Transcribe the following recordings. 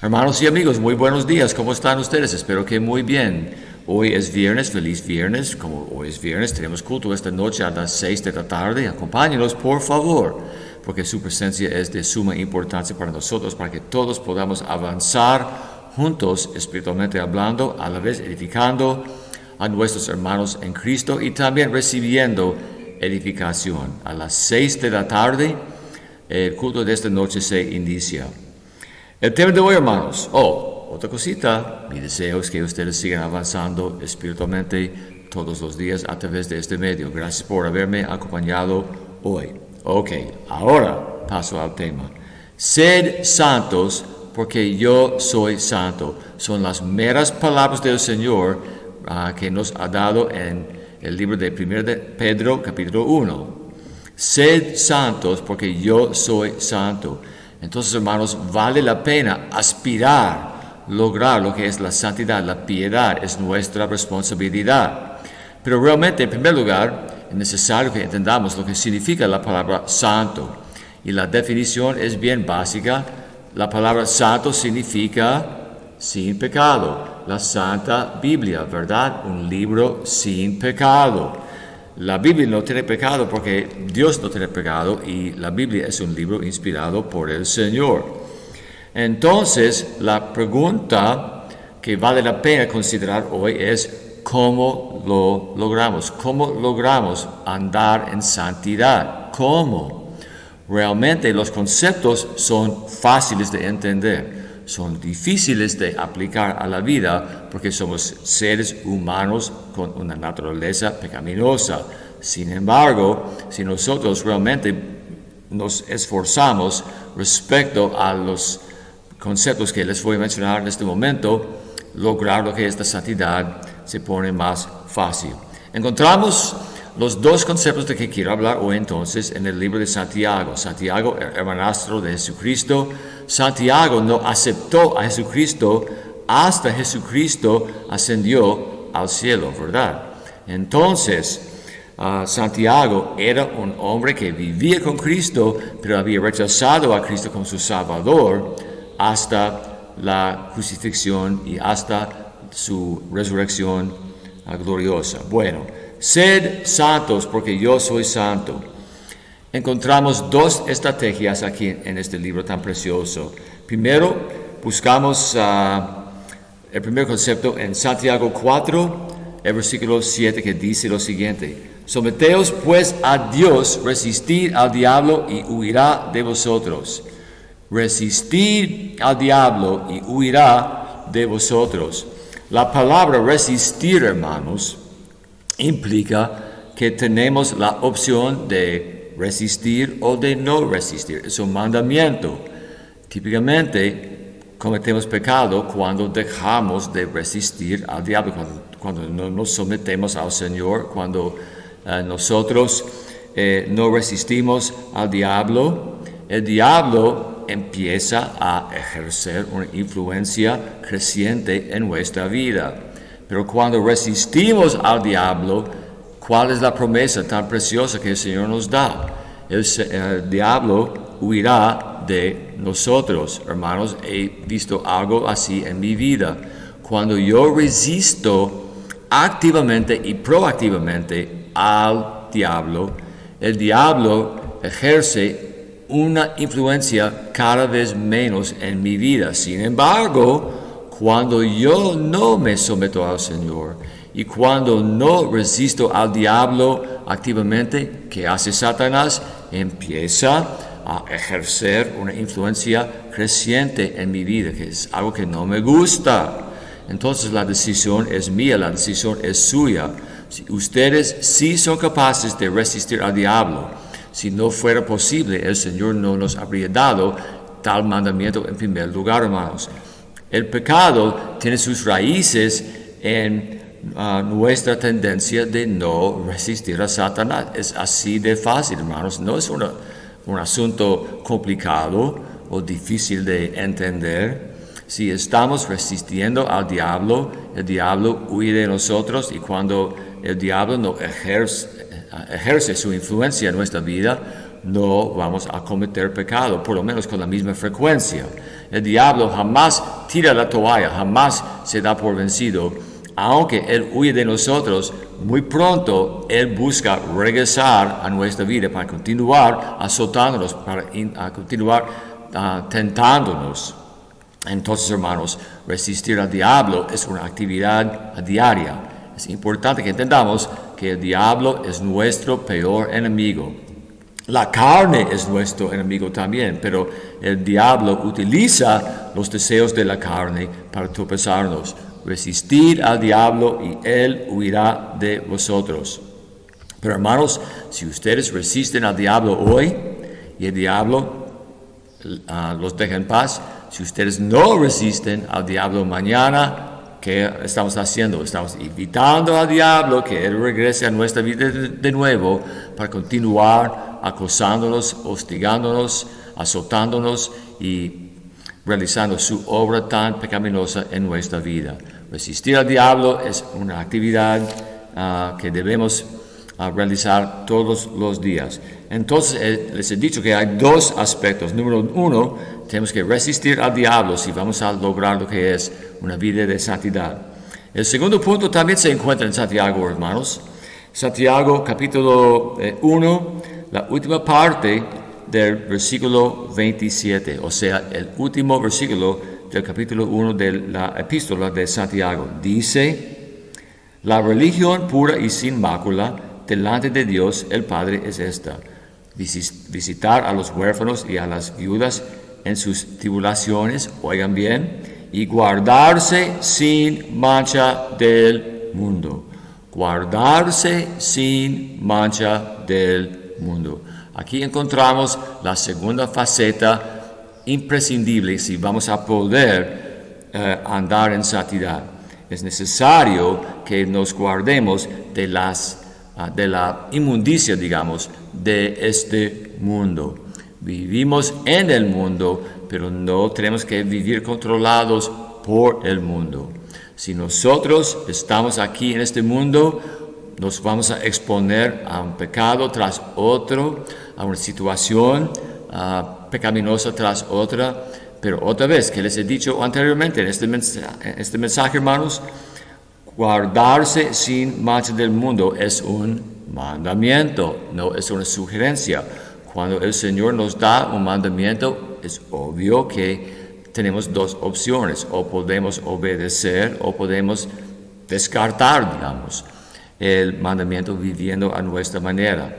Hermanos y amigos, muy buenos días. ¿Cómo están ustedes? Espero que muy bien. Hoy es viernes, feliz viernes. Como hoy es viernes, tenemos culto esta noche a las 6 de la tarde. Acompáñenos, por favor, porque su presencia es de suma importancia para nosotros, para que todos podamos avanzar juntos, espiritualmente hablando, a la vez edificando a nuestros hermanos en Cristo y también recibiendo edificación. A las 6 de la tarde, el culto de esta noche se inicia. El tema de hoy, hermanos, otra cosita, mi deseo es que ustedes sigan avanzando espiritualmente todos los días a través de este medio. Gracias por haberme acompañado hoy. Ok, ahora paso al tema. Sed santos porque yo soy santo. Son las meras palabras del Señor que nos ha dado en el libro de 1 de Pedro, capítulo 1. Sed santos porque yo soy santo. Entonces, hermanos, vale la pena aspirar, lograr lo que es la santidad, la piedad, es nuestra responsabilidad. Pero realmente, en primer lugar, es necesario que entendamos lo que significa la palabra santo. Y la definición es bien básica. La palabra santo significa sin pecado. La Santa Biblia, ¿verdad? Un libro sin pecado. La Biblia no tiene pecado porque Dios no tiene pecado y la Biblia es un libro inspirado por el Señor. Entonces, la pregunta que vale la pena considerar hoy es ¿cómo lo logramos? ¿Cómo logramos andar en santidad? ¿Cómo? Realmente los conceptos son fáciles de entender. Son difíciles de aplicar a la vida porque somos seres humanos con una naturaleza pecaminosa. Sin embargo, si nosotros realmente nos esforzamos respecto a los conceptos que les voy a mencionar en este momento, lograr lo que es la santidad se pone más fácil. Encontramos los dos conceptos de que quiero hablar hoy entonces en el libro de Santiago. Santiago, hermanastro de Jesucristo. Santiago no aceptó a Jesucristo hasta Jesucristo ascendió al cielo, ¿verdad? Entonces, Santiago era un hombre que vivía con Cristo, pero había rechazado a Cristo como su Salvador hasta la crucifixión y hasta su resurrección gloriosa. Bueno, sed santos porque yo soy santo. Encontramos dos estrategias aquí en este libro tan precioso. Primero, buscamos el primer concepto en Santiago 4, el versículo 7, que dice lo siguiente: someteos pues a Dios, resistid al diablo y huirá de vosotros. Resistid al diablo y huirá de vosotros. La palabra resistir, hermanos, implica que tenemos la opción de resistir o de no resistir. Es un mandamiento. Típicamente cometemos pecado cuando dejamos de resistir al diablo, cuando no nos sometemos al Señor, cuando nosotros no resistimos al diablo. El diablo empieza a ejercer una influencia creciente en nuestra vida. Pero cuando resistimos al diablo, ¿cuál es la promesa tan preciosa que el Señor nos da? El diablo huirá de nosotros. Hermanos, he visto algo así en mi vida. Cuando yo resisto activamente y proactivamente al diablo, el diablo ejerce una influencia cada vez menos en mi vida. Sin embargo, cuando yo no me someto al Señor y cuando no resisto al diablo activamente, ¿qué hace Satanás? Empieza a ejercer una influencia creciente en mi vida, que es algo que no me gusta. Entonces la decisión es mía, la decisión es suya. Si ustedes sí son capaces de resistir al diablo, si no fuera posible, el Señor no nos habría dado tal mandamiento en primer lugar, hermanos. El pecado tiene sus raíces en nuestra tendencia de no resistir a Satanás. Es así de fácil, hermanos. No es un asunto complicado o difícil de entender. Si estamos resistiendo al diablo, el diablo huye de nosotros, y cuando el diablo no ejerce su influencia en nuestra vida, no vamos a cometer pecado, por lo menos con la misma frecuencia. El diablo jamás tira la toalla, jamás se da por vencido. Aunque Él huye de nosotros, muy pronto Él busca regresar a nuestra vida para continuar azotándonos, para continuar tentándonos. Entonces, hermanos, resistir al diablo es una actividad diaria. Es importante que entendamos que el diablo es nuestro peor enemigo. La carne es nuestro enemigo también, pero el diablo utiliza los deseos de la carne para tropezarnos. Resistir al diablo y él huirá de vosotros. Pero hermanos, si ustedes resisten al diablo hoy y el diablo los deja en paz, si ustedes no resisten al diablo mañana, ¿qué estamos haciendo? Estamos invitando al diablo que él regrese a nuestra vida de nuevo para continuar acosándonos, hostigándonos, azotándonos y realizando su obra tan pecaminosa en nuestra vida. Resistir al diablo es una actividad que debemos realizar todos los días. Entonces, les he dicho que hay dos aspectos. Número uno, tenemos que resistir al diablo si vamos a lograr lo que es una vida de santidad. El segundo punto también se encuentra en Santiago, hermanos. Santiago, capítulo 1, la última parte del versículo 27, o sea, el último versículo del capítulo 1 de la epístola de Santiago. Dice: la religión pura y sin mácula delante de Dios el Padre es esta: visitar a los huérfanos y a las viudas en sus tribulaciones, oigan bien, y guardarse sin mancha del mundo. Guardarse sin mancha del mundo. Aquí encontramos la segunda faceta imprescindible si vamos a poder andar en santidad. Es necesario que nos guardemos de la inmundicia, digamos, de este mundo. Vivimos en el mundo, pero no tenemos que vivir controlados por el mundo. Si nosotros estamos aquí en este mundo, nos vamos a exponer a un pecado tras otro, a una situación pecaminosa tras otra. Pero otra vez, que les he dicho anteriormente en este mensaje, hermanos, guardarse sin mancha del mundo es un mandamiento, no es una sugerencia. Cuando el Señor nos da un mandamiento, es obvio que tenemos dos opciones: o podemos obedecer o podemos descartar, digamos, el mandamiento viviendo a nuestra manera.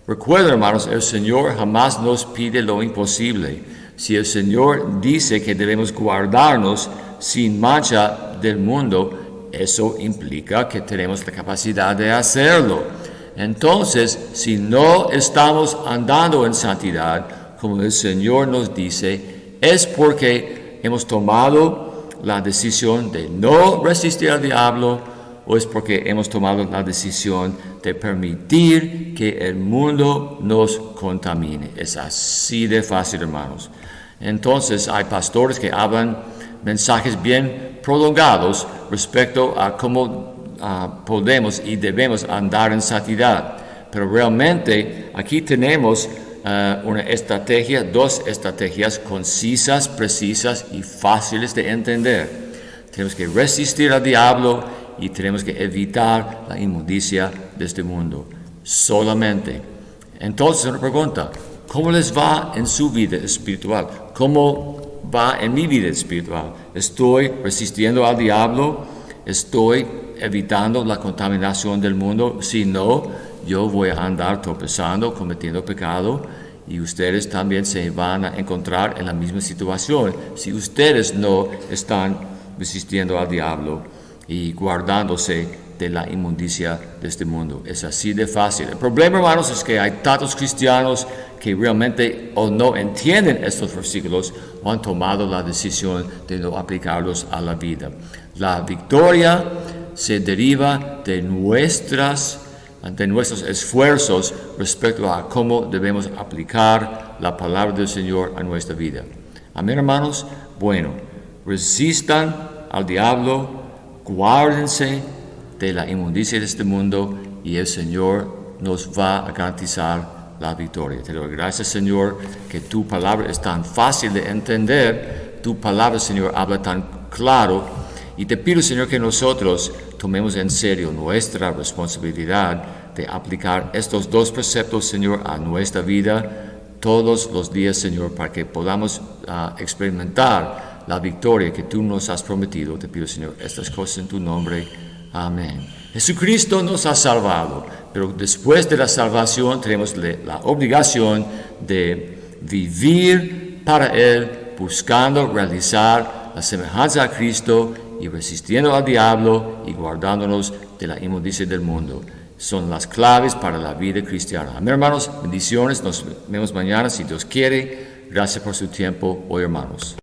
Recuerden, hermanos, el Señor jamás nos pide lo imposible. Si el Señor dice que debemos guardarnos sin mancha del mundo, eso implica que tenemos la capacidad de hacerlo. Entonces, si no estamos andando en santidad, como el Señor nos dice, es porque hemos tomado la decisión de no resistir al diablo, o es porque hemos tomado la decisión de permitir que el mundo nos contamine. Es así de fácil, hermanos. Entonces, hay pastores que hablan mensajes bien prolongados respecto a cómo podemos y debemos andar en santidad. Pero realmente aquí tenemos una estrategia, dos estrategias concisas, precisas y fáciles de entender. Tenemos que resistir al diablo y tenemos que evitar la inmundicia de este mundo. Solamente. Entonces, una pregunta: ¿cómo les va en su vida espiritual? ¿Cómo va en mi vida espiritual? ¿Estoy resistiendo al diablo? ¿Estoy evitando la contaminación del mundo? Si no, yo voy a andar tropezando, cometiendo pecado, y ustedes también se van a encontrar en la misma situación si ustedes no están resistiendo al diablo y guardándose de la inmundicia de este mundo. Es así de fácil. El problema, hermanos, es que hay tantos cristianos que realmente o no entienden estos versículos o han tomado la decisión de no aplicarlos a la vida. La victoria se deriva de nuestros esfuerzos respecto a cómo debemos aplicar la palabra del Señor a nuestra vida. Amén, hermanos. Bueno, resistan al diablo, guárdense de la inmundicia de este mundo y el Señor nos va a garantizar la victoria. Te doy gracias, Señor, que tu palabra es tan fácil de entender tu palabra, Señor, habla tan claro. Y te pido, Señor, que nosotros tomemos en serio nuestra responsabilidad de aplicar estos dos preceptos, Señor, a nuestra vida todos los días, Señor, para que podamos experimentar la victoria que tú nos has prometido. Te pido, Señor, estas cosas en tu nombre. Amén. Jesucristo nos ha salvado, pero después de la salvación tenemos la obligación de vivir para Él, buscando realizar la semejanza a Cristo y resistiendo al diablo y guardándonos de la inmundicia del mundo. Son las claves para la vida cristiana. Amén, hermanos. Bendiciones. Nos vemos mañana si Dios quiere. Gracias por su tiempo hoy, hermanos.